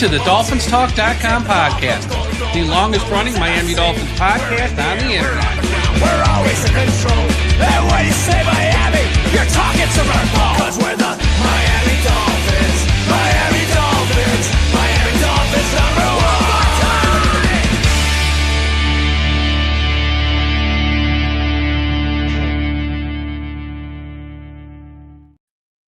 to the DolphinsTalk.com podcast, the longest-running Miami Dolphins podcast on the internet. We're always in control, and when you say Miami, you're talking to Merkel, because we're the Miami Dolphins, Miami Dolphins, Miami Dolphins #1.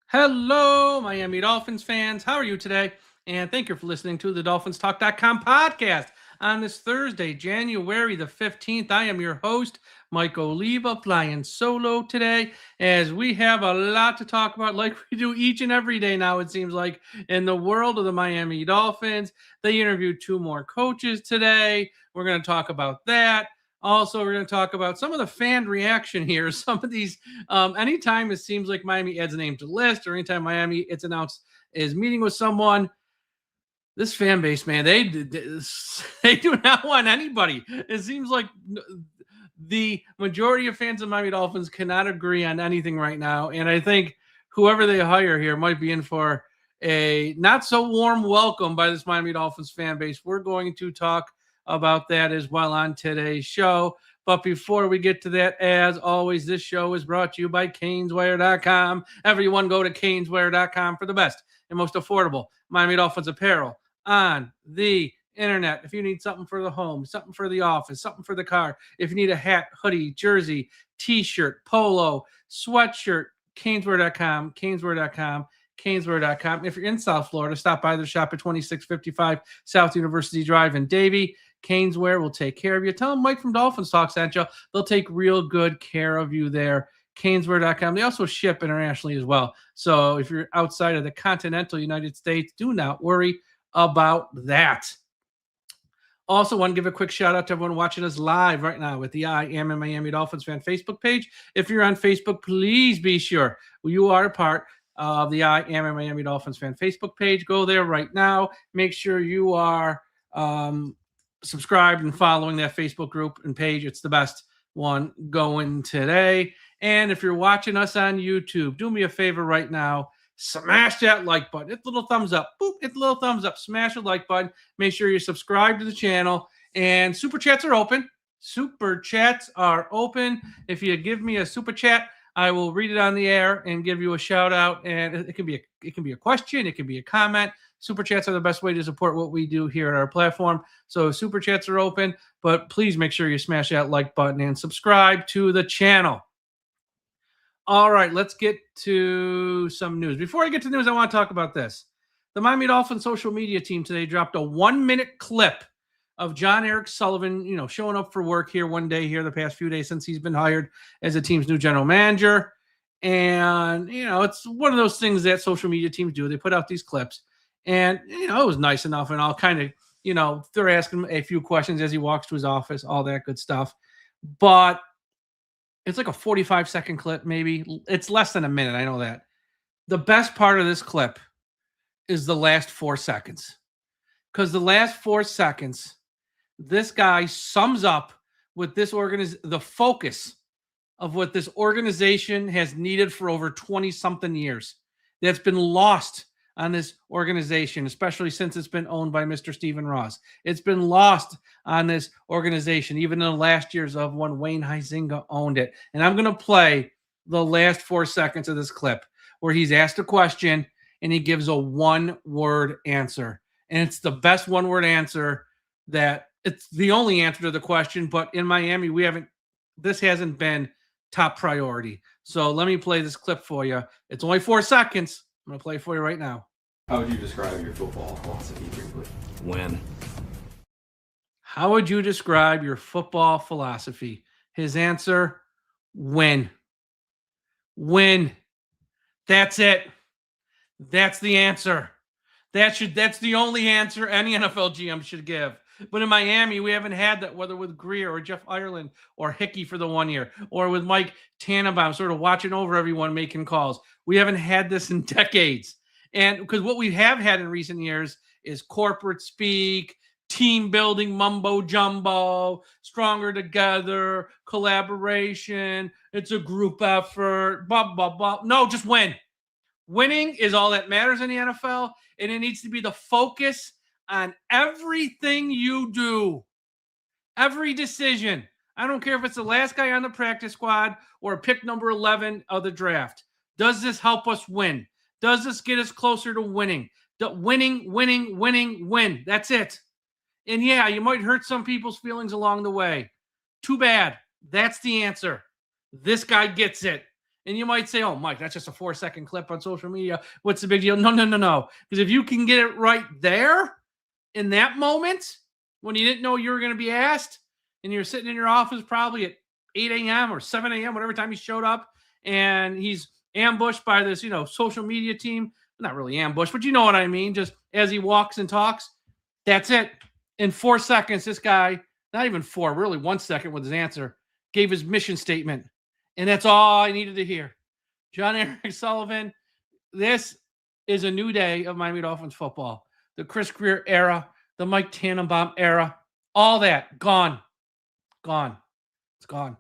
Hello, Miami Dolphins fans. How are you today? And thank you for listening to the DolphinsTalk.com podcast on this Thursday, January the 15th. I am your host, Mike Oliva, flying solo today as we have a lot to talk about like we do each and every day now, it seems like, in the world of the Miami Dolphins. They interviewed 2 more coaches today. We're going to talk about that. Also, we're going to talk about some of the fan reaction here. Some of these, anytime it seems like Miami adds a name to the list, or anytime Miami, it's announced, is meeting with someone, this fan base, man, they do not want anybody. It seems like the majority of fans of Miami Dolphins cannot agree on anything right now. And I think whoever they hire here might be in for a not so warm welcome by this Miami Dolphins fan base. We're going to talk about that as well on today's show. But before we get to that, as always, this show is brought to you by Caneswear.com. Everyone go to Caneswear.com for the best and most affordable Miami Dolphins apparel on the internet. If you need something for the home, something for the office, something for the car, if you need a hat, hoodie, jersey, t-shirt, polo, sweatshirt, Caneswear.com, Caneswear.com, Caneswear.com. If you're in South Florida, stop by the shop at 2655 South University Drive in Davie. Caneswear will take care of you. Tell them Mike from Dolphins Talk sent you. They'll take real good care of you there. Caneswear.com. They also ship internationally as well. So if you're outside of the continental United States, do not worry about that. Also, want to give a quick shout out to everyone watching us live right now with the I Am a Miami Dolphins fan Facebook page. If you're on Facebook, please be sure you are a part of the I Am a Miami Dolphins fan Facebook page. Go there right now. Make sure you are subscribed and following that Facebook group and page. It's the best one going today. And if you're watching us on YouTube, do me a favor right now. Smash that like button. Hit the little thumbs up. Boop, hit the little thumbs up. Smash the like button. Make sure you subscribe to the channel. And super chats are open. Super chats are open. If you give me a super chat, I will read it on the air and give you a shout out. And it can be a question. It can be a comment. Super chats are the best way to support what we do here at our platform. So super chats are open, but please make sure you smash that like button and subscribe to the channel. All right, let's get to some news. Before I get to news, I want to talk about this. The Miami Dolphins social media team today dropped a 1-minute clip of John Eric Sullivan, showing up for work here one day here the past few days since he's been hired as the team's new general manager. And, it's one of those things that social media teams do. They put out these clips. And, it was nice enough. And I'll kind of, they're asking him a few questions as he walks to his office, all that good stuff. But it's like a 45-second clip, maybe. It's less than a minute. I know that. The best part of this clip is the last 4 seconds. Because the last 4 seconds, this guy sums up what the focus of what this organization has needed for over 20-something years. That's been lost on this organization, especially since it's been owned by Mr. Stephen Ross. It's been lost on this organization, even in the last years of when Wayne Huizenga owned it. And I'm going to play the last 4 seconds of this clip where he's asked a question and he gives a 1-word answer. And it's the best 1-word answer that it's the only answer to the question. But in Miami, this hasn't been top priority. So let me play this clip for you. It's only 4 seconds. I'm going to play it for you right now. How would you describe your football philosophy briefly? Win. How would you describe your football philosophy? His answer, win. Win. That's it. That's the answer. That's the only answer any NFL GM should give. But in Miami, we haven't had that, whether with Greer or Jeff Ireland or Hickey for the 1 year, or with Mike Tannenbaum sort of watching over everyone making calls. We haven't had this in decades. And because what we have had in recent years is corporate speak, team building mumbo jumbo, stronger together, collaboration. It's a group effort, blah, blah, blah. No, just win. Winning is all that matters in the NFL, and it needs to be the focus on everything you do, every decision. I don't care if it's the last guy on the practice squad or pick number 11 of the draft. Does this help us win? Does this get us closer to winning? Win. That's it. And yeah, you might hurt some people's feelings along the way. Too bad. That's the answer. This guy gets it. And you might say, oh, Mike, that's just a 4-second clip on social media. What's the big deal? No. Because if you can get it right there in that moment when you didn't know you were going to be asked and you're sitting in your office probably at 8 a.m. or 7 a.m., whatever time he showed up, and he's ambushed by this, social media team. Not really ambushed, but you know what I mean. Just as he walks and talks, that's it. In 4 seconds, this guy, not even 4, really 1 second with his answer, gave his mission statement. And that's all I needed to hear. John Eric Sullivan, this is a new day of Miami Dolphins football. The Chris Greer era, the Mike Tannenbaum era, all that, gone. It's gone.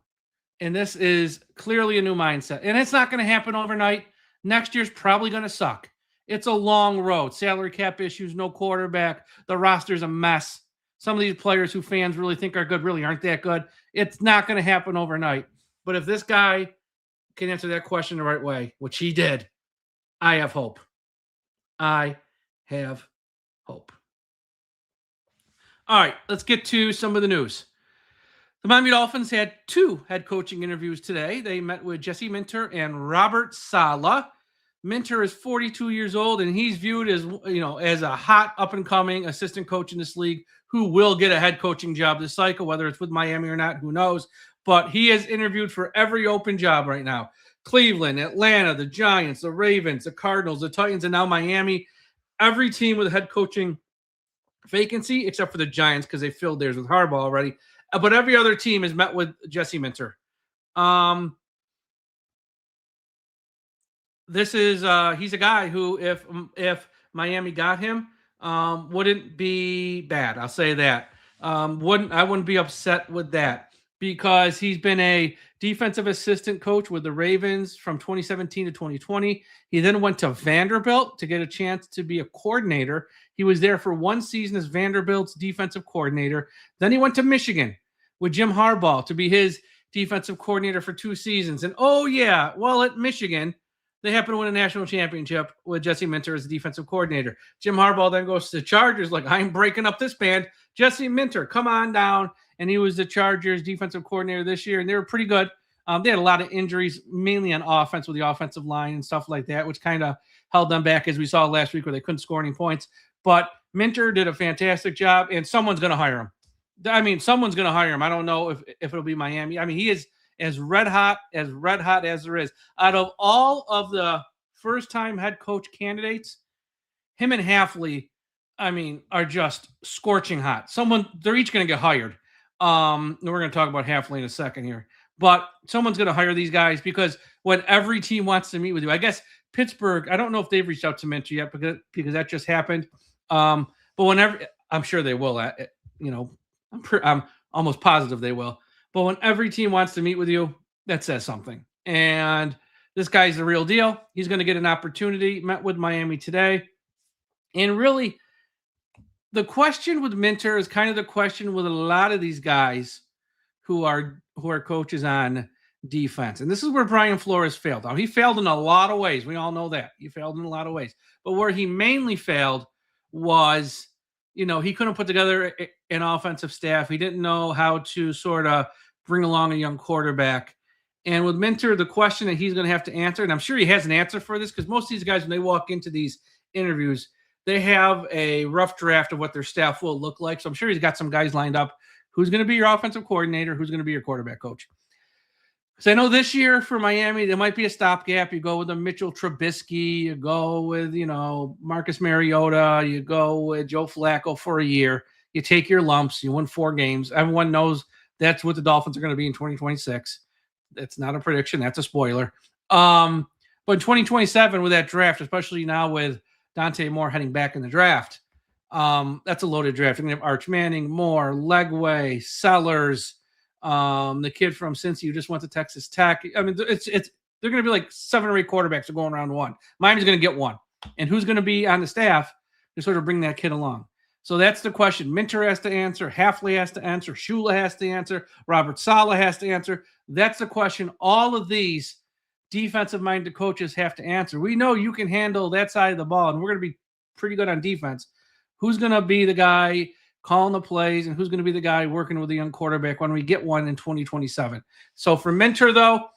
And this is clearly a new mindset. And it's not going to happen overnight. Next year's probably going to suck. It's a long road. Salary cap issues, no quarterback. The roster's a mess. Some of these players who fans really think are good really aren't that good. It's not going to happen overnight. But if this guy can answer that question the right way, which he did, I have hope. I have hope. All right, let's get to some of the news. The Miami Dolphins had 2 head coaching interviews today. They met with Jesse Minter and Robert Saleh. Minter is 42 years old, and he's viewed as, as a hot up-and-coming assistant coach in this league who will get a head coaching job this cycle, whether it's with Miami or not, who knows. But he has interviewed for every open job right now. Cleveland, Atlanta, the Giants, the Ravens, the Cardinals, the Titans, and now Miami. Every team with a head coaching vacancy, except for the Giants because they filled theirs with Harbaugh already. But every other team has met with Jesse Minter. This is he's a guy who, if Miami got him, wouldn't be bad. I'll say that. I wouldn't be upset with that because he's been a defensive assistant coach with the Ravens from 2017 to 2020. He then went to Vanderbilt to get a chance to be a coordinator. He was there for 1 season as Vanderbilt's defensive coordinator. Then he went to Michigan with Jim Harbaugh to be his defensive coordinator for 2 seasons. And at Michigan, they happen to win a national championship with Jesse Minter as the defensive coordinator. Jim Harbaugh then goes to the Chargers like, I'm breaking up this band. Jesse Minter, come on down. And he was the Chargers defensive coordinator this year, and they were pretty good. They had a lot of injuries, mainly on offense with the offensive line and stuff like that, which kind of held them back, as we saw last week where they couldn't score any points. But Minter did a fantastic job, and someone's going to hire him. Someone's going to hire him. I don't know if it'll be Miami. He is as red hot as there is. Out of all of the first-time head coach candidates, him and Hafley, are just scorching hot. They're each going to get hired. We're going to talk about Hafley in a second here. But someone's going to hire these guys because when every team wants to meet with you, I guess Pittsburgh, I don't know if they've reached out to Minter yet because that just happened. But whenever, I'm sure they will, I'm almost positive they will. But when every team wants to meet with you, that says something. And this guy's the real deal. He's going to get an opportunity. Met with Miami today. And really, the question with Minter is kind of the question with a lot of these guys who are coaches on defense. And this is where Brian Flores failed. Now, he failed in a lot of ways. We all know that. He failed in a lot of ways. But where he mainly failed was, he couldn't put together an offensive staff. He didn't know how to sort of bring along a young quarterback. And with Minter, the question that he's going to have to answer, and I'm sure he has an answer for this because most of these guys, when they walk into these interviews, they have a rough draft of what their staff will look like. So I'm sure he's got some guys lined up. Who's going to be your offensive coordinator? Who's going to be your quarterback coach? Because I know this year for Miami, there might be a stopgap. You go with a Mitchell Trubisky. You go with, Marcus Mariota. You go with Joe Flacco for a year. You take your lumps. You win 4 games. Everyone knows that's what the Dolphins are going to be in 2026. That's not a prediction. That's a spoiler. But in 2027 with that draft, especially now with Dante Moore heading back in the draft, that's a loaded draft. You're going to have Arch Manning, Moore, Legway, Sellers, the kid from Cincy who just went to Texas Tech. They're going to be like 7 or 8 quarterbacks are going round 1. Miami's going to get 1. And who's going to be on the staff to sort of bring that kid along? So that's the question. Minter has to answer. Hafley has to answer. Shula has to answer. Robert Saleh has to answer. That's the question. All of these defensive-minded coaches have to answer. We know you can handle that side of the ball, and we're going to be pretty good on defense. Who's going to be the guy calling the plays, and who's going to be the guy working with the young quarterback when we get one in 2027? So for Minter, though,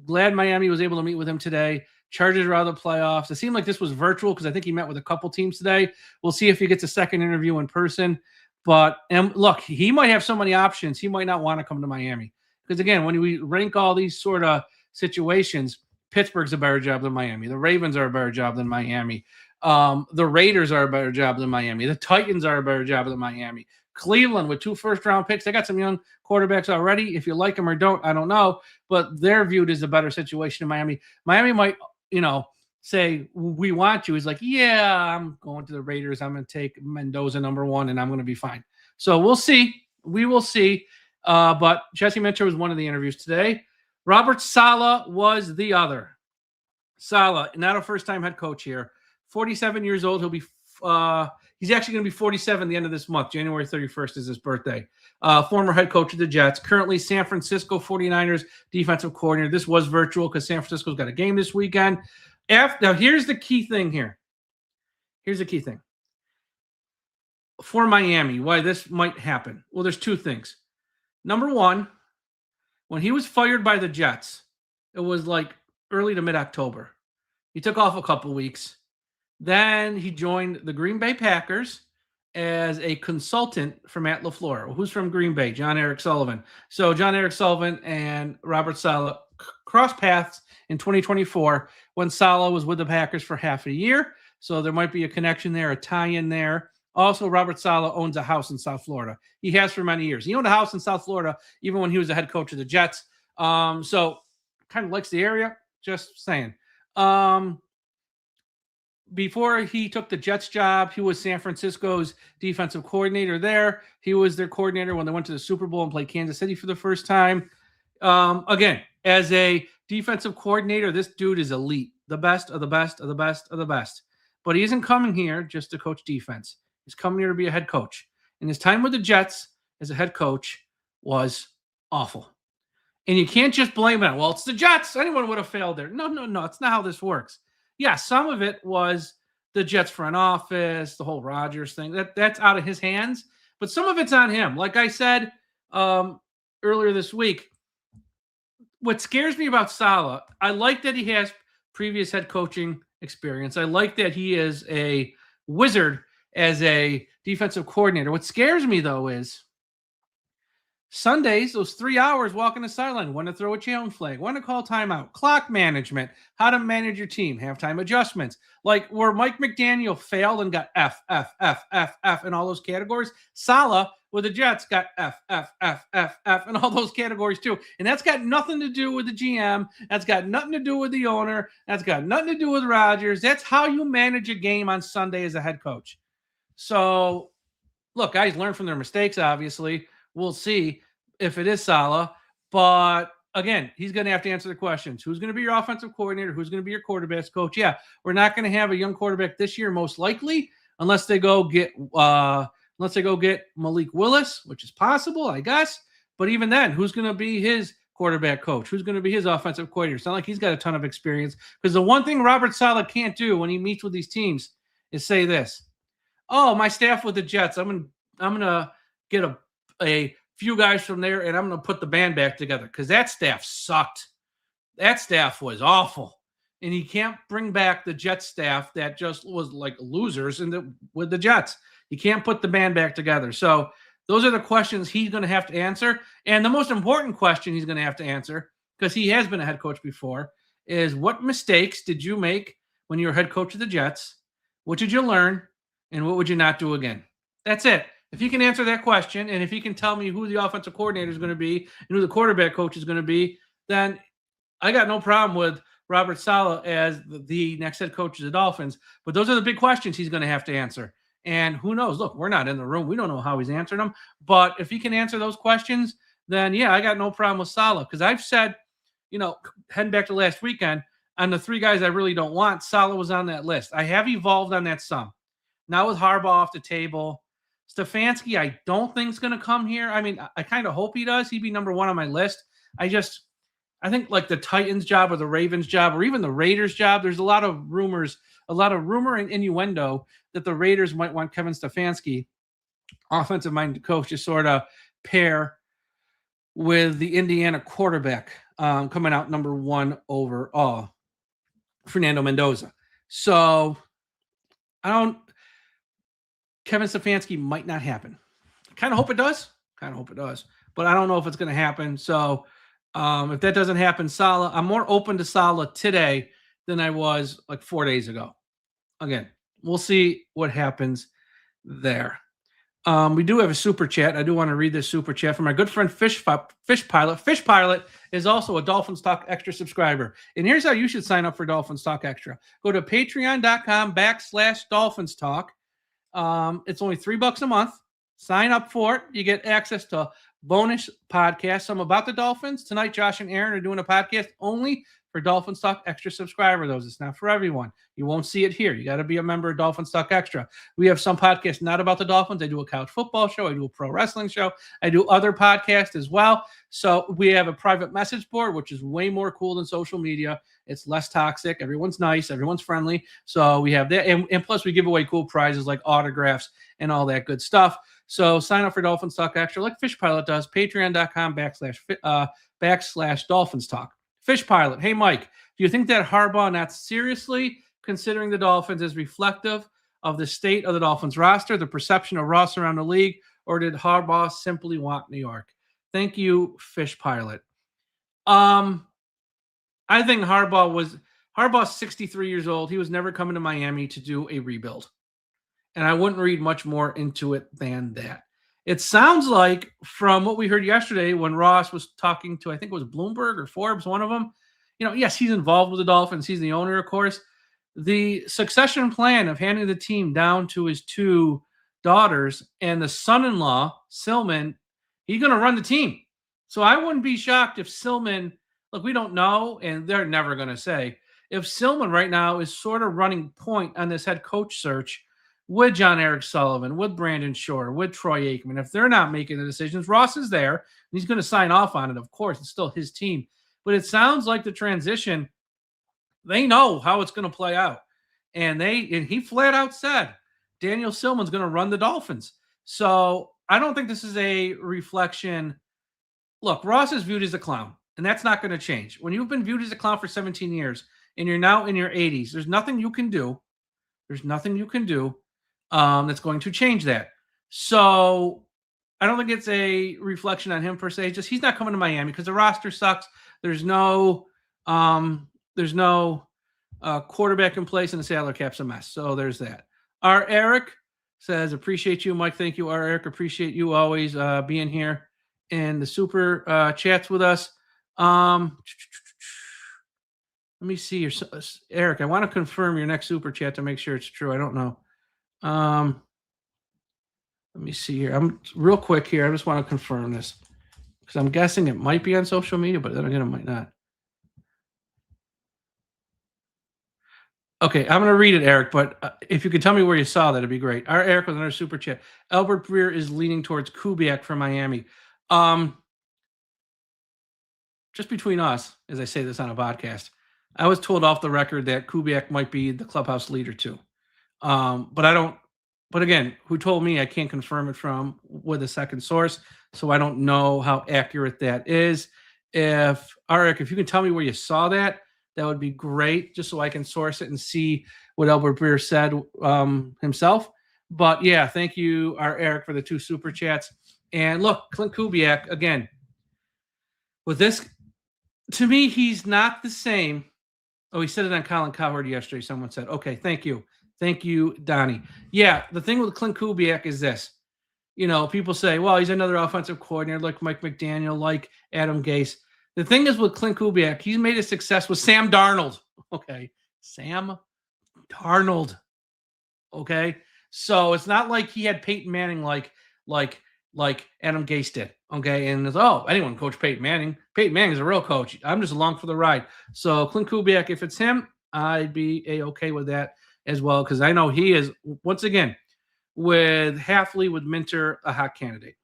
glad Miami was able to meet with him today. Chargers are out of the playoffs. It seemed like this was virtual because I think he met with a couple teams today. We'll see if he gets a second interview in person. But and look, he might have so many options. He might not want to come to Miami. Because, again, when we rank all these sort of situations, Pittsburgh's a better job than Miami. The Ravens are a better job than Miami. The Raiders are a better job than Miami. The Titans are a better job than Miami. Cleveland with 2 first-round picks. They got some young quarterbacks already. If you like them or don't, I don't know. But they're viewed as a better situation in Miami. Miami might, say, we want you. He's like, yeah, I'm going to the Raiders. I'm going to take Mendoza #1, and I'm going to be fine. So we'll see. We will see. But Jesse Minter was one of the interviews today. Robert Saleh was the other. Saleh, not a first-time head coach here. 47 years old. He'll be he's actually going to be 47 at the end of this month. January 31st is his birthday. Former head coach of the Jets. Currently San Francisco 49ers defensive coordinator. This was virtual because San Francisco's got a game this weekend. Now, here's the key thing here. Here's the key thing. For Miami, why this might happen. Well, there's 2 things. Number one, when he was fired by the Jets, it was like early to mid-October. He took off a couple weeks. Then he joined the Green Bay Packers as a consultant for Matt LaFleur. Who's from Green Bay? John Eric Sullivan. So John Eric Sullivan and Robert Saleh crossed paths in 2024 when Saleh was with the Packers for half a year. So there might be a connection there, a tie-in there. Also, Robert Saleh owns a house in South Florida. He has for many years. He owned a house in South Florida even when he was the head coach of the Jets. So kind of likes the area. Just saying. Before he took the Jets job, he was San Francisco's defensive coordinator there. He was their coordinator when they went to the Super Bowl and played Kansas City for the first time. Again, as a defensive coordinator, this dude is elite. The best of the best of the best of the best. But he isn't coming here just to coach defense. He's coming here to be a head coach. And his time with the Jets as a head coach was awful. And you can't just blame it. Well, it's the Jets. Anyone would have failed there. No. It's not how this works. Yeah, some of it was the Jets front office, the whole Rodgers thing. That's out of his hands. But some of it's on him. Like I said earlier this week, what scares me about Saleh, I like that he has previous head coaching experience. I like that he is a wizard as a defensive coordinator. What scares me, though, is Sundays, those 3 hours walking the sideline, when to throw a challenge flag, when to call timeout, clock management, how to manage your team, halftime adjustments. Like where Mike McDaniel failed and got F in all those categories, Saleh with the Jets got F in all those categories too. And that's got nothing to do with the GM. That's got nothing to do with the owner. That's got nothing to do with Rodgers. That's how you manage a game on Sunday as a head coach. So, look, guys learn from their mistakes, obviously. We'll see if it is Saleh. But, again, he's going to have to answer the questions. Who's going to be your offensive coordinator? Who's going to be your quarterback's coach? Yeah, we're not going to have a young quarterback this year, most likely, unless they go get Malik Willis, which is possible, I guess. But even then, who's going to be his quarterback coach? Who's going to be his offensive coordinator? It's not like he's got a ton of experience. Because the one thing Robert Saleh can't do when he meets with these teams is say this. Oh, my staff with the Jets, I'm gonna get a few guys from there, and I'm gonna put the band back together because that staff sucked. That staff was awful, and he can't bring back the Jets staff that just was like losers with the Jets. You can't put the band back together. So those are the questions he's going to have to answer, and the most important question he's going to have to answer, because he has been a head coach before, is what mistakes did you make when you were head coach of the Jets? What did you learn? And what would you not do again? That's it. If he can answer that question, and if he can tell me who the offensive coordinator is going to be and who the quarterback coach is going to be, then I got no problem with Robert Saleh as the next head coach of the Dolphins. But those are the big questions he's going to have to answer. And who knows? Look, we're not in the room. We don't know how he's answering them. But if he can answer those questions, then, yeah, I got no problem with Saleh. Because I've said, heading back to last weekend, on the 3 guys I really don't want, Saleh was on that list. I have evolved on that some. Now with Harbaugh off the table, Stefanski, I don't think is going to come here. I mean, I kind of hope he does. He'd be number one on my list. I think like the Titans job or the Ravens job or even the Raiders job, there's a lot of rumor and innuendo that the Raiders might want Kevin Stefanski, offensive-minded coach, to sort of pair with the Indiana quarterback coming out number one overall, Fernando Mendoza. So Kevin Stefanski might not happen. Kind of hope it does. But I don't know if it's going to happen. So if that doesn't happen, Saleh, I'm more open to Saleh today than I was like 4 days ago. Again, we'll see what happens there. We do have a super chat. I do want to read this super chat from our good friend Fish Pilot. Fish Pilot is also a Dolphins Talk Extra subscriber. And here's how you should sign up for Dolphins Talk Extra. Go to patreon.com/Dolphins Talk. It's only $3 a month. Sign up for it. You get access to bonus podcasts. Some about the Dolphins. Tonight, Josh and Aaron are doing a podcast only for Dolphins Talk Extra subscriber. It's not for everyone. You won't see it here. You got to be a member of Dolphins Talk Extra. We have some podcasts not about the Dolphins. I do a college football show. I do a pro wrestling show. I do other podcasts as well. So we have a private message board, which is way more cool than social media. It's less toxic. Everyone's nice. Everyone's friendly. So we have that. And plus we give away cool prizes like autographs and all that good stuff. So sign up for Dolphins Talk Extra like Fish Pilot does. Patreon.com/Dolphins Talk. Fish Pilot. Hey, Mike, do you think that Harbaugh not seriously considering the Dolphins is reflective of the state of the Dolphins roster, the perception of Ross around the league, or did Harbaugh simply want New York? Thank you, Fish Pilot. I think Harbaugh's 63 years old. He was never coming to Miami to do a rebuild. And I wouldn't read much more into it than that. It sounds like from what we heard yesterday when Ross was talking to, I think it was Bloomberg or Forbes, one of them, yes, he's involved with the Dolphins. He's the owner, of course. The succession plan of handing the team down to his two daughters and the son-in-law, Silman, he's going to run the team. So I wouldn't be shocked if Silman, look, we don't know, and they're never going to say, if Silman right now is sort of running point on this head coach search with John Eric Sullivan, with Brandon Shore, with Troy Aikman. If they're not making the decisions, Ross is there, and he's going to sign off on it, of course. It's still his team. But it sounds like the transition, they know how it's going to play out. And he flat out said, Daniel Silman's going to run the Dolphins. So I don't think this is a reflection. Look, Ross is viewed as a clown, and that's not going to change. When you've been viewed as a clown for 17 years, and you're now in your 80s, there's nothing you can do. That's going to change that. So I don't think it's a reflection on him per se. Just he's not coming to Miami because the roster sucks. There's no quarterback in place, and the salary cap's a mess. So there's that. Our Eric says, appreciate you, Mike. Thank you, our Eric. Appreciate you always being here in the super chats with us. Let me see your Eric. I want to confirm your next super chat to make sure it's true. I don't know. Let me see here. I'm real quick here. I just want to confirm this because I'm guessing it might be on social media, but then again, it might not. Okay, I'm going to read it, Eric, but if you could tell me where you saw that, it'd be great. Our Eric with another super chat. Albert Breer is leaning towards Kubiak for Miami. Just between us, as I say this on a podcast, I was told off the record that Kubiak might be the clubhouse leader too. But again, who told me? I can't confirm it with a second source, so I don't know how accurate that is. Eric, if you can tell me where you saw that, that would be great, just so I can source it and see what Albert Breer said himself. But yeah, thank you, our Eric, for the 2 super chats. And look, Clint Kubiak, again, with this, to me, he's not the same. Oh, he said it on Colin Cowherd yesterday. Someone said, okay, thank you. Thank you, Donnie. Yeah, the thing with Clint Kubiak is this. People say, well, he's another offensive coordinator like Mike McDaniel, like Adam Gase. The thing is with Clint Kubiak, he's made a success with Sam Darnold. Okay, Sam Darnold. Okay, so it's not like he had Peyton Manning like Adam Gase did. Okay, and it's, anyone coach Peyton Manning. Peyton Manning is a real coach. I'm just along for the ride. So Clint Kubiak, if it's him, I'd be okay with that. as well, because I know he is, once again, with Hafley, with Minter, a hot candidate.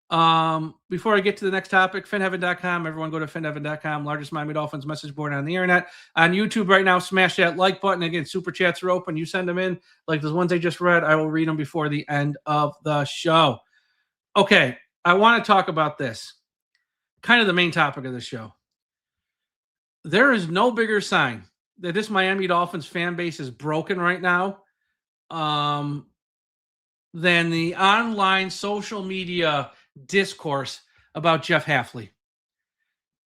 Before I get to the next topic, finheaven.com. Everyone go to finheaven.com, largest Miami Dolphins message board on the internet. On YouTube right now, smash that like button. Again, super chats are open. You send them in, like the ones I just read. I will read them before the end of the show. Okay, I want to talk about this. Kind of the main topic of the show. There is no bigger sign that this Miami Dolphins fan base is broken right now than the online social media discourse about Jeff Hafley.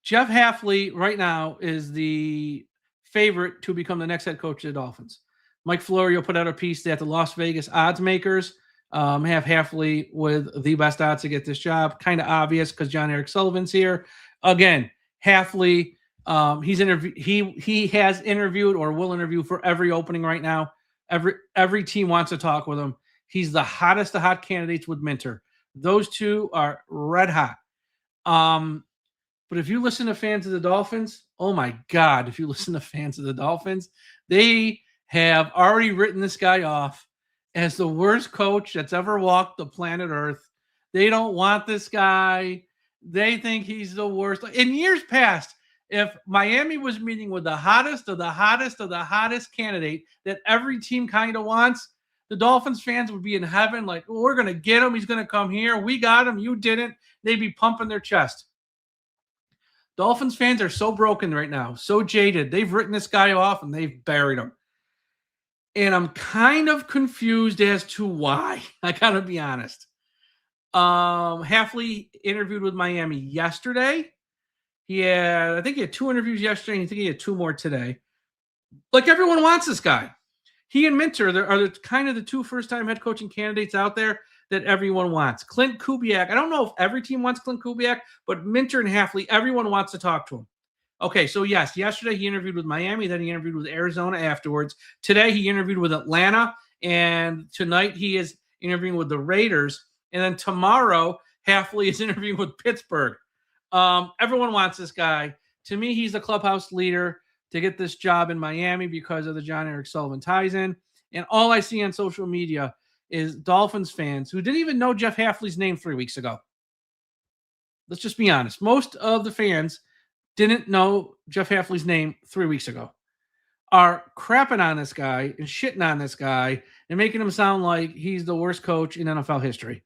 Jeff Hafley right now is the favorite to become the next head coach of the Dolphins. Mike Florio put out a piece that the Las Vegas odds makers have Hafley with the best odds to get this job. Kind of obvious because John Eric Sullivan's here. Again, Hafley, he has interviewed or will interview for every opening right now. Every team wants to talk with him. He's the hottest of hot candidates with Minter. Those two are red hot. But if you listen to fans of the Dolphins, oh my God, if you listen to fans of the Dolphins, they have already written this guy off as the worst coach that's ever walked the planet Earth. They don't want this guy. They think he's the worst. In years past, if Miami was meeting with the hottest of the hottest of the hottest candidate that every team kind of wants, the Dolphins fans would be in heaven like, well, we're going to get him. He's going to come here. We got him. You didn't. They'd be pumping their chest. Dolphins fans are so broken right now, so jaded. They've written this guy off and they've buried him. And I'm kind of confused as to why. I got to be honest. Hafley interviewed with Miami yesterday. I think he had 2 interviews yesterday, and I think he had 2 more today. Like, everyone wants this guy. He and Minter are kind of the 2 first-time head coaching candidates out there that everyone wants. Clint Kubiak, I don't know if every team wants Clint Kubiak, but Minter and Hafley, everyone wants to talk to him. Okay, so yes, yesterday he interviewed with Miami, then he interviewed with Arizona afterwards. Today he interviewed with Atlanta, and tonight he is interviewing with the Raiders. And then tomorrow, Hafley is interviewing with Pittsburgh. Everyone wants this guy. To me, he's the clubhouse leader to get this job in Miami because of the John Eric Sullivan ties in. And all I see on social media is Dolphins fans who didn't even know Jeff Hafley's name 3 weeks ago. Let's just be honest. Most of the fans didn't know Jeff Hafley's name 3 weeks ago, are crapping on this guy and shitting on this guy and making him sound like he's the worst coach in NFL history.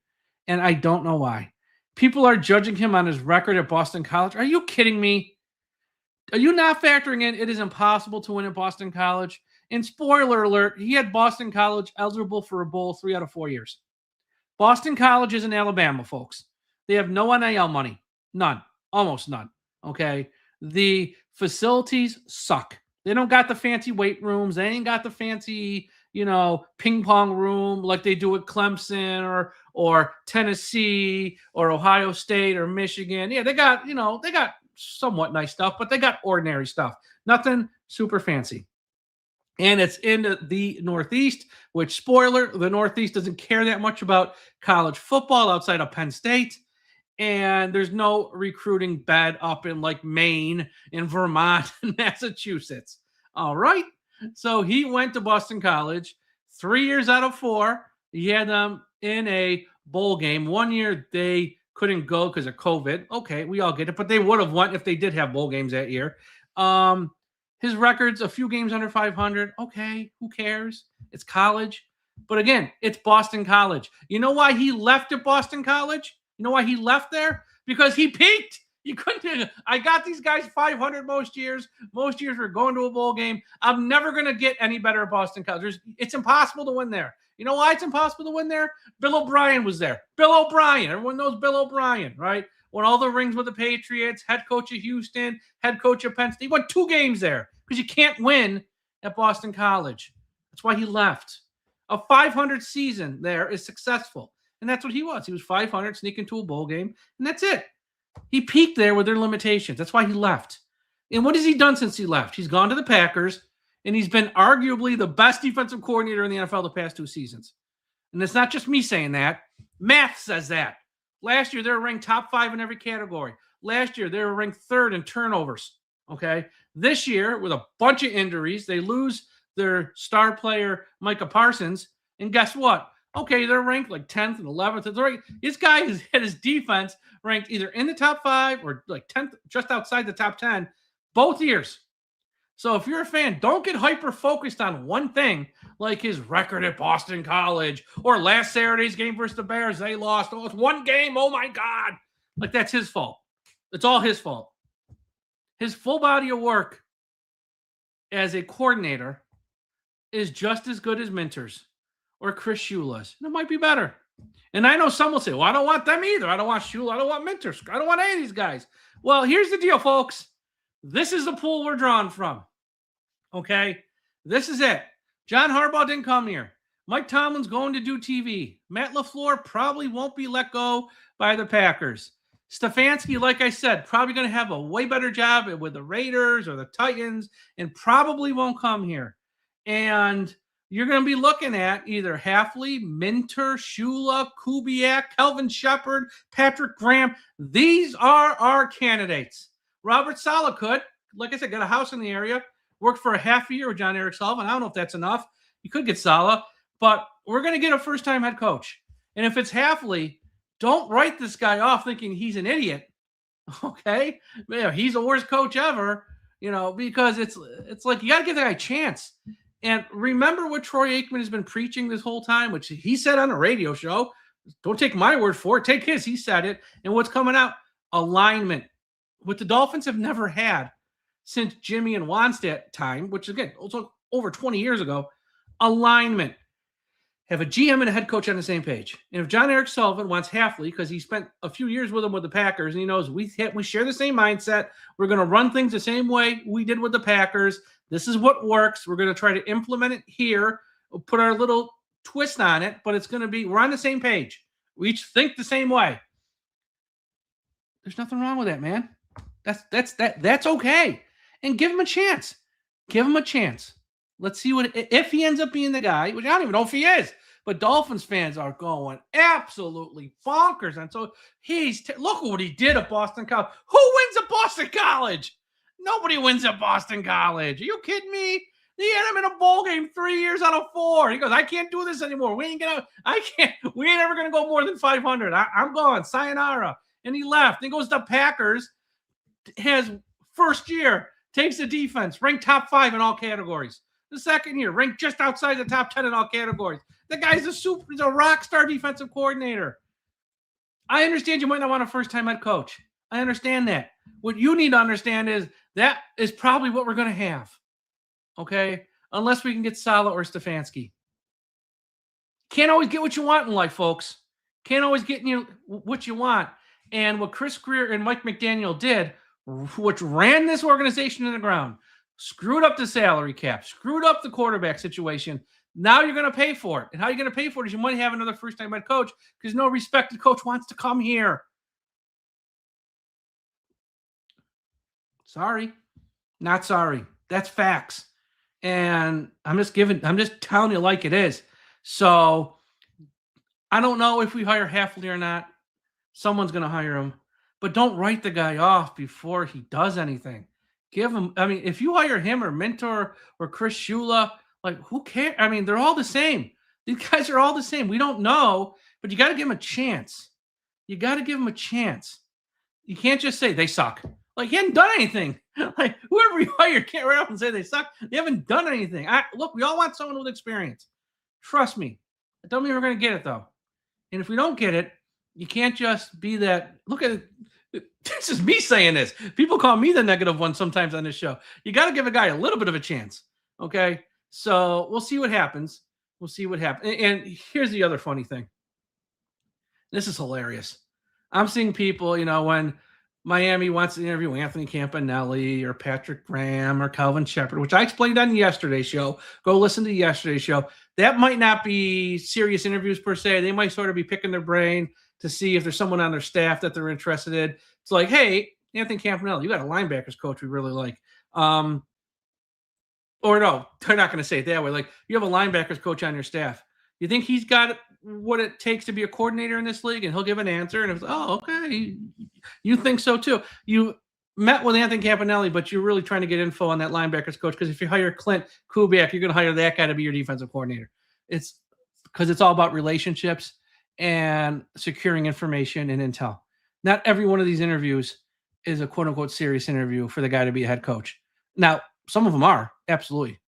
And I don't know why. People are judging him on his record at Boston College. Are you kidding me? Are you not factoring in it is impossible to win at Boston College? And spoiler alert, he had Boston College eligible for a bowl 3 out of 4 years. Boston College is in Alabama, folks. They have no NIL money. None. Almost none. Okay? The facilities suck. They don't got the fancy weight rooms. They ain't got the fancy, ping pong room like they do at Clemson or Tennessee or Ohio State or Michigan. Yeah, they got somewhat nice stuff, but they got ordinary stuff. Nothing super fancy. And it's in the Northeast, which, spoiler, the Northeast doesn't care that much about college football outside of Penn State. And there's no recruiting bed up in like Maine and Vermont and Massachusetts. All right. So he went to Boston College 3 years out of 4. He had them in a bowl game. 1 year they couldn't go because of COVID. Okay, we all get it, but they would have won if they did have bowl games that year. His record's a few games under 500. Okay, who cares? It's college. But again, it's Boston College. You know why he left at Boston College? You know why he left there? Because he peaked. You couldn't. I got these guys 500 most years. Most years we're going to a bowl game. I'm never going to get any better at Boston College. It's impossible to win there. You know why it's impossible to win there? Bill O'Brien was there. Bill O'Brien. Everyone knows Bill O'Brien, right? Won all the rings with the Patriots, head coach of Houston, head coach of Penn State. He won 2 games there because you can't win at Boston College. That's why he left. A 500 season there is successful. And that's what he was. He was 500, sneak into a bowl game, and that's it. He peaked there with their limitations. That's why he left. And what has he done since he left? He's gone to the Packers, and he's been arguably the best defensive coordinator in the NFL the past 2 seasons. And it's not just me saying that. Math says that. Last year, they were ranked top 5 in every category. Last year, they were ranked 3rd in turnovers. Okay? This year, with a bunch of injuries, they lose their star player, Micah Parsons. And guess what? Okay, they're ranked like 10th and 11th. This guy has had his defense ranked either in the top 5 or like 10th, just outside the top 10, both years. So if you're a fan, don't get hyper-focused on one thing, like his record at Boston College or last Saturday's game versus the Bears. They lost. Oh, it's one game. Oh, my God. Like, that's his fault. It's all his fault. His full body of work as a coordinator is just as good as Minter's or Chris Shula's. And it might be better. And I know some will say, well, I don't want them either. I don't want Shula. I don't want Minter's. I don't want any of these guys. Well, here's the deal, folks. This is the pool we're drawn from. Okay? This is it. John Harbaugh didn't come here. Mike Tomlin's going to do TV. Matt LaFleur probably won't be let go by the Packers. Stefanski, like I said, probably going to have a way better job with the Raiders or the Titans and probably won't come here. And you're going to be looking at either Hafley, Minter, Shula, Kubiak, Kelvin Shepard, Patrick Graham. These are our candidates. Robert Saleh could, like I said, got a house in the area, worked for a half a year with John Eric Sullivan. I don't know if that's enough. You could get Saleh, but we're going to get a first-time head coach. And if it's Hafley, don't write this guy off thinking he's an idiot. Okay? Yeah, he's the worst coach ever, because it's like you got to give that guy a chance. And remember what Troy Aikman has been preaching this whole time, which he said on a radio show. Don't take my word for it. Take his. He said it. And what's coming out? Alignment. What the Dolphins have never had since Jimmy and Wannstedt time, which again, also over 20 years ago, alignment. Have a GM and a head coach on the same page. And if John Eric Sullivan wants Hafley, because he spent a few years with him with the Packers, and he knows we share the same mindset. We're going to run things the same way we did with the Packers. This is what works. We're going to try to implement it here, we'll put our little twist on it, but it's going to be, we're on the same page. We each think the same way. There's nothing wrong with that, man. That's okay. And give him a chance. Give him a chance. Let's see if he ends up being the guy, which I don't even know if he is, but Dolphins fans are going absolutely bonkers. And so look at what he did at Boston College. Who wins at Boston College? Nobody wins at Boston College. Are you kidding me? They had him in a bowl game 3 years out of 4. He goes, I can't do this anymore. We ain't ever going to go more than 500. I'm going. Sayonara. And he left. Then goes to Packers. His first year, takes the defense, ranked top 5 in all categories. The second year, ranked just outside the top 10 in all categories. The guy's he's a rock star defensive coordinator. I understand you might not want a first-time head coach. I understand that. What you need to understand is that is probably what we're going to have. Okay? Unless we can get Saleh or Stefanski. Can't always get what you want in life, folks. Can't always get what you want. And what Chris Greer and Mike McDaniel did, which ran this organization to the ground, screwed up the salary cap, screwed up the quarterback situation. Now you're going to pay for it. And how you're going to pay for it is you might have another first-time head coach because no respected coach wants to come here. Sorry. Not sorry. That's facts. And I'm just telling you like it is. So I don't know if we hire Hafley or not. Someone's going to hire him. But don't write the guy off before he does anything. Give him, if you hire him or Minter or Chris Shula, like, who cares? They're all the same. These guys are all the same. We don't know, but you got to give them a chance. You got to give them a chance. You can't just say they suck. Like, he hadn't done anything. Like, whoever you hire can't right off and say they suck. They haven't done anything. Look, we all want someone with experience. Trust me. It don't mean we're going to get it, though. And if we don't get it, you can't just be that. Look at it. This is me saying this. People call me the negative one sometimes on this show. You got to give a guy a little bit of a chance. Okay? So we'll see what happens. We'll see what happens. And here's the other funny thing. This is hilarious. I'm seeing people, when Miami wants to interview Anthony Campanelli or Patrick Graham or Calvin Shepard, which I explained on yesterday's show. Go listen to yesterday's show. That might not be serious interviews per se. They might sort of be picking their brain to see if there's someone on their staff that they're interested in. It's like, hey, Anthony Campanelli, you got a linebackers coach we really like. Or no, they're not going to say it that way. Like, you have a linebackers coach on your staff. You think he's got what it takes to be a coordinator in this league? And he'll give an answer. And it's, oh, okay. You think so too. met with Anthony Campanelli, but you're really trying to get info on that linebackers coach, because if you hire Clint Kubiak, you're going to hire that guy to be your defensive coordinator. It's because it's all about relationships and securing information and intel. Not every one of these interviews is a quote-unquote serious interview for the guy to be a head coach. Now, some of them are, absolutely.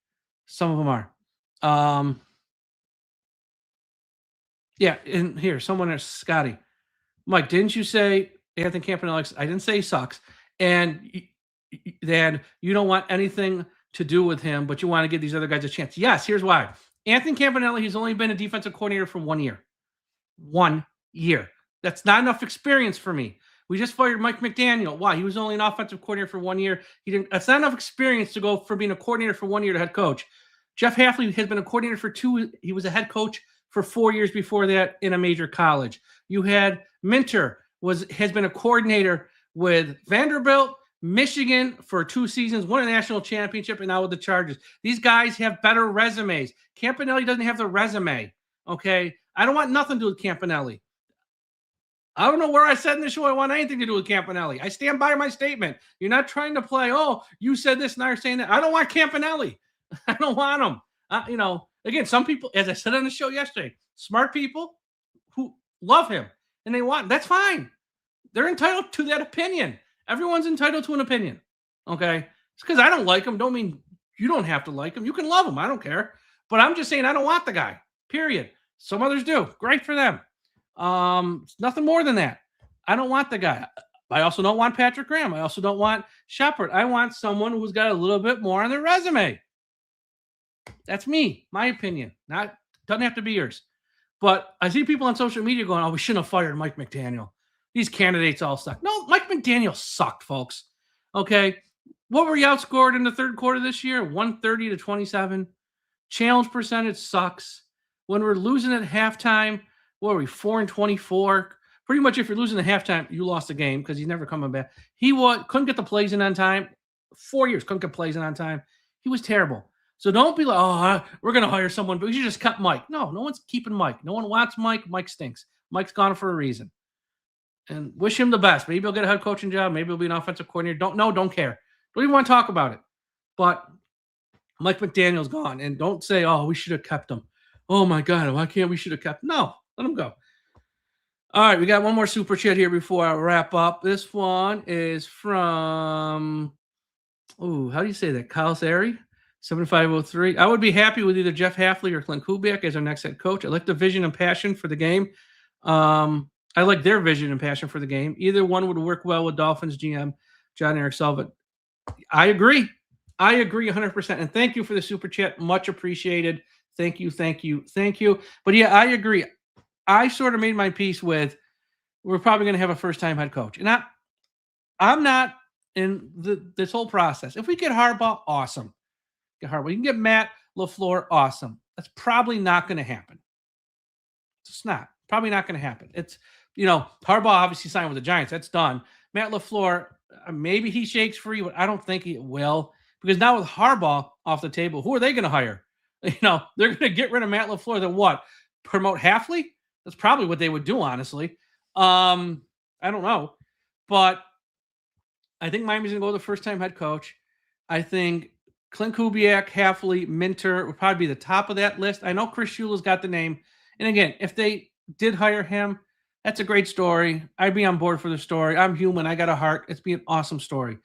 Some of them are. Yeah, and here, someone is Scotty. Mike, didn't you say Anthony Campanelli? I didn't say he sucks. And then you don't want anything to do with him, but you want to give these other guys a chance. Yes, here's why. Anthony Campanelli, he's only been a defensive coordinator for 1 year. 1 year. That's not enough experience for me. We just fired Mike McDaniel. Why? He was only an offensive coordinator for 1 year. That's not enough experience to go from being a coordinator for 1 year to head coach. Jeff Hafley has been a coordinator for 2. He was a head coach for 4 years before that in a major college. You had Minter has been a coordinator with Vanderbilt, Michigan for 2 seasons, won a national championship, and now with the Chargers. These guys have better resumes. Campanelli doesn't have the resume, okay? I don't want nothing to do with Campanelli. I don't know where I said in the show I want anything to do with Campanelli. I stand by my statement. You're not trying to play, oh, you said this, now you're saying that. I don't want Campanelli. I don't want him. Again, some people, as I said on the show yesterday, smart people who love him and they want him. That's fine. They're entitled to that opinion. Everyone's entitled to an opinion. Okay? It's because I don't like him. Don't mean you don't have to like him. You can love him. I don't care. But I'm just saying I don't want the guy. Period. Some others do. Great for them. It's nothing more than that. I don't want the guy. I also don't want Patrick Graham. I also don't want Shepard. I want someone who's got a little bit more on their resume. That's me, my opinion. Doesn't have to be yours. But I see people on social media going, oh, we shouldn't have fired Mike McDaniel. These candidates all suck. No, Mike McDaniel sucked, folks. Okay. What were you outscored in the third quarter this year? 130-27. Challenge percentage sucks. When we're losing at halftime, what are we, 4-24? Pretty much if you're losing at halftime, you lost the game because he's never coming back. He couldn't get the plays in on time. 4 years, couldn't get plays in on time. He was terrible. So don't be like, oh, we're going to hire someone, but we should just cut Mike. No one's keeping Mike. No one wants Mike. Mike stinks. Mike's gone for a reason. And wish him the best. Maybe he'll get a head coaching job. Maybe he'll be an offensive coordinator. Don't care. Don't even want to talk about it. But Mike McDaniel's gone. And don't say, oh, we should have kept him. Oh, my God, why can't we should have kept him? No, let him go. All right, we got one more super chat here before I wrap up. This one is from, how do you say that? Kyle Sari, 7503. I would be happy with either Jeff Hafley or Clint Kubiak as our next head coach. I like the vision and passion for the game. I like their vision and passion for the game. Either one would work well with Dolphins GM John Eric Sullivan. I agree 100%. And thank you for the super chat. Much appreciated. Thank you. But yeah, I agree. I sort of made my peace with we're probably going to have a first-time head coach. And I'm not in this whole process. If we get Harbaugh, awesome. Get Harbaugh. You can get Matt LaFleur, awesome. That's probably not going to happen. It's not. Probably not going to happen. It's, Harbaugh obviously signed with the Giants. That's done. Matt LaFleur, maybe he shakes free, but I don't think he will. Because now with Harbaugh off the table, who are they going to hire? They're going to get rid of Matt LaFleur. Then what? Promote Hafley? That's probably what they would do, honestly. I don't know. But I think Miami's going to go with the first-time head coach. I think Clint Kubiak, Hafley, Minter would probably be the top of that list. I know Chris Shula's got the name. And again, if they did hire him, that's a great story. I'd be on board for the story. I'm human. I got a heart. It's be an awesome story.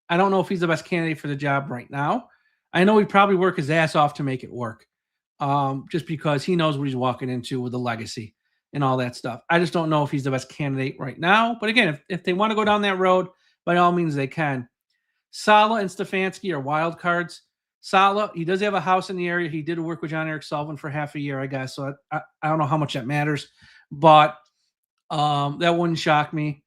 I don't know if he's the best candidate for the job right now. I know he'd probably work his ass off to make it work, just because he knows what he's walking into with the legacy and all that stuff. I just don't know if he's the best candidate right now. But again, if they want to go down that road, by all means they can. Saleh and Stefanski are wild cards. Saleh, he does have a house in the area. He did work with John Eric Sullivan for half a year, I guess. So I don't know how much that matters. But that wouldn't shock me.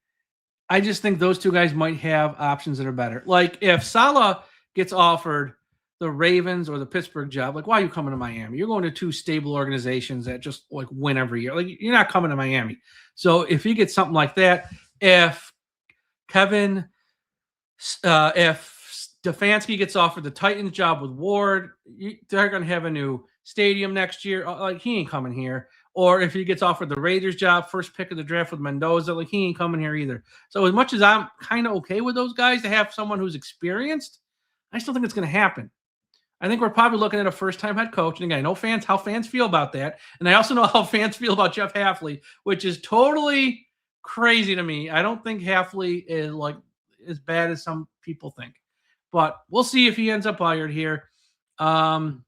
I just think those two guys might have options that are better. Like if Saleh gets offered the Ravens or the Pittsburgh job, like, why are you coming to Miami? You're going to two stable organizations that just like win every year. Like, you're not coming to Miami. So if he gets something like that, if Stefanski gets offered the Titans job with Ward, they're going to have a new stadium next year. Like, he ain't coming here. or if he gets offered the Raiders job, first pick of the draft with Mendoza, like he ain't coming here either. So as much as I'm kind of okay with those guys to have someone who's experienced, I still think it's going to happen. I think we're probably looking at a first-time head coach. And again, I know how fans feel about that. And I also know how fans feel about Jeff Hafley, which is totally crazy to me. I don't think Hafley is like as bad as some people think. But we'll see if he ends up hired here. We'll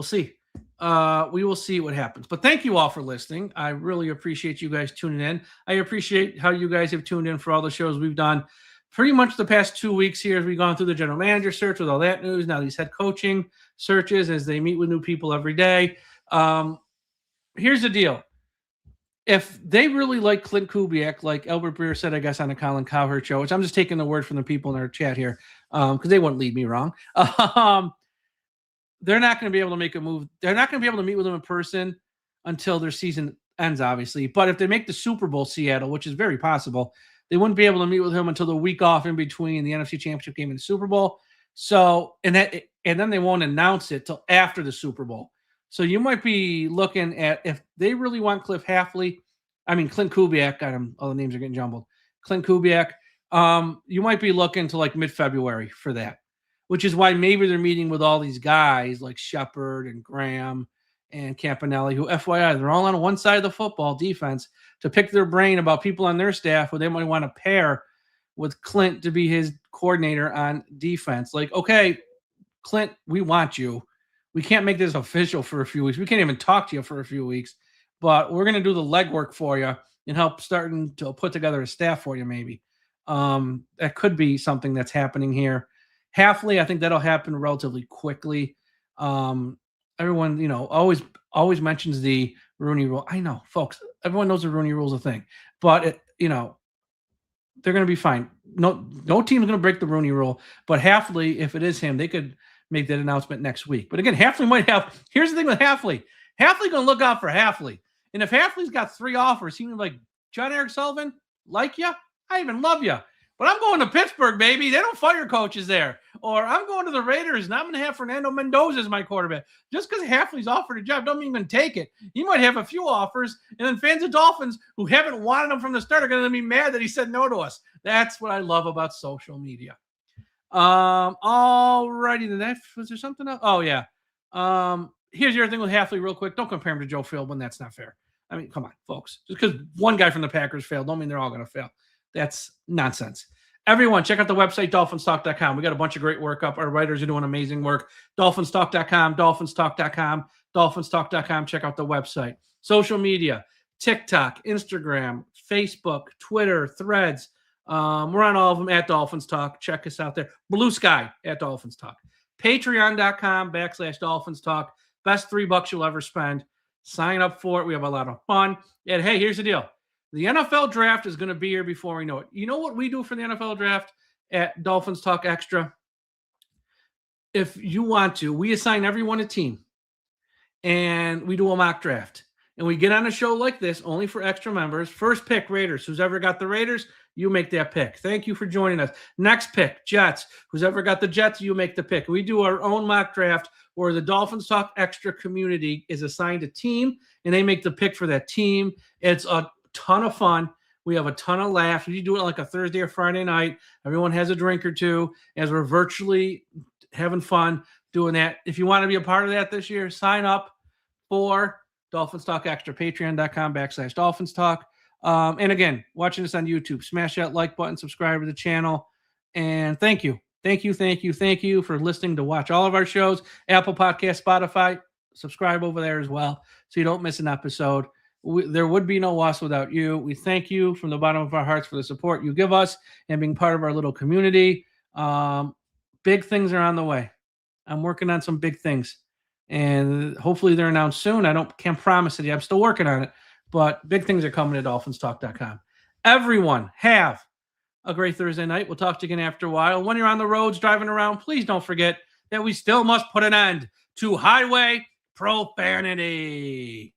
see. We will see what happens. But thank you all for listening. I really appreciate you guys tuning in. I appreciate how you guys have tuned in for all the shows we've done pretty much the past 2 weeks here as we've gone through the general manager search with all that news. Now these head coaching searches as they meet with new people every day. Here's the deal. If they really like Clint Kubiak, like Albert Breer said, I guess, on the Colin Cowherd show, which I'm just taking the word from the people in our chat here because they wouldn't lead me wrong. They're not going to be able to make a move. They're not going to be able to meet with him in person until their season ends, obviously. But if they make the Super Bowl Seattle, which is very possible, they wouldn't be able to meet with him until the week off in between the NFC Championship game and the Super Bowl. So, and then they won't announce it till after the Super Bowl. So you might be looking at, if they really want Clint Kubiak, all the names are getting jumbled. Clint Kubiak, you might be looking to like mid-February for that, which is why maybe they're meeting with all these guys like Shepard and Graham and Campanelli, who, FYI, they're all on one side of the football defense, to pick their brain about people on their staff who they might want to pair with Clint to be his coordinator on defense. Like, okay, Clint, we want you. We can't make this official for a few weeks. We can't even talk to you for a few weeks, but we're going to do the legwork for you and help starting to put together a staff for you maybe. That could be something that's happening here. Hafley, I think that'll happen relatively quickly. Everyone, always mentions the Rooney Rule. I know, folks, everyone knows the Rooney Rule is a thing, but they're going to be fine. No team's going to break the Rooney Rule, but Hafley, if it is him, they could make that announcement next week. But again, Hafley might have, here's the thing with Hafley. Hafley going to look out for Hafley. And if Hafley's got 3 offers, he can like, John Eric Sullivan, like you, I even love you. But I'm going to Pittsburgh, baby. They don't fire coaches there. Or I'm going to the Raiders, and I'm going to have Fernando Mendoza as my quarterback. Just because Hafley's offered a job, don't even take it. He might have a few offers, and then fans of Dolphins who haven't wanted him from the start are going to be mad that he said no to us. That's what I love about social media. Alrighty, was there something else? Oh, yeah. Here's the other thing with Hafley real quick. Don't compare him to Joe Philbin. That's not fair. I mean, come on, folks. Just because one guy from the Packers failed, don't mean they're all going to fail. That's nonsense. Everyone, check out the website, DolphinsTalk.com. We got a bunch of great work up. Our writers are doing amazing work. DolphinsTalk.com, DolphinsTalk.com, DolphinsTalk.com. Check out the website. Social media, TikTok, Instagram, Facebook, Twitter, Threads. We're on all of them at Dolphins Talk. Check us out there. Blue Sky at Dolphins Talk. Patreon.com/Dolphins Talk. Best $3 you'll ever spend. Sign up for it. We have a lot of fun. And hey, here's the deal. The NFL draft is going to be here before we know it. You know what we do for the NFL draft at Dolphins Talk Extra? If you want to, we assign everyone a team and we do a mock draft. And we get on a show like this, only for extra members. First pick, Raiders. Who's ever got the Raiders, you make that pick. Thank you for joining us. Next pick, Jets. Who's ever got the Jets, you make the pick. We do our own mock draft where the Dolphins Talk Extra community is assigned a team, and they make the pick for that team. It's a ton of fun. We have a ton of laughs. We do it like a Thursday or Friday night. Everyone has a drink or two as we're virtually having fun doing that. If you want to be a part of that this year, sign up for Dolphins Talk Extra, patreon.com/Dolphins Talk. And again, watching this on YouTube, smash that like button, subscribe to the channel. And thank you. Thank you for listening to watch all of our shows. Apple Podcast, Spotify, subscribe over there as well so you don't miss an episode. There would be no us without you. We thank you from the bottom of our hearts for the support you give us and being part of our little community. Big things are on the way. I'm working on some big things, and hopefully they're announced soon. Can't promise it yet. I'm still working on it, but big things are coming to DolphinsTalk.com. Everyone, have a great Thursday night. We'll talk to you again after a while. When you're on the roads driving around, please don't forget that we still must put an end to highway profanity.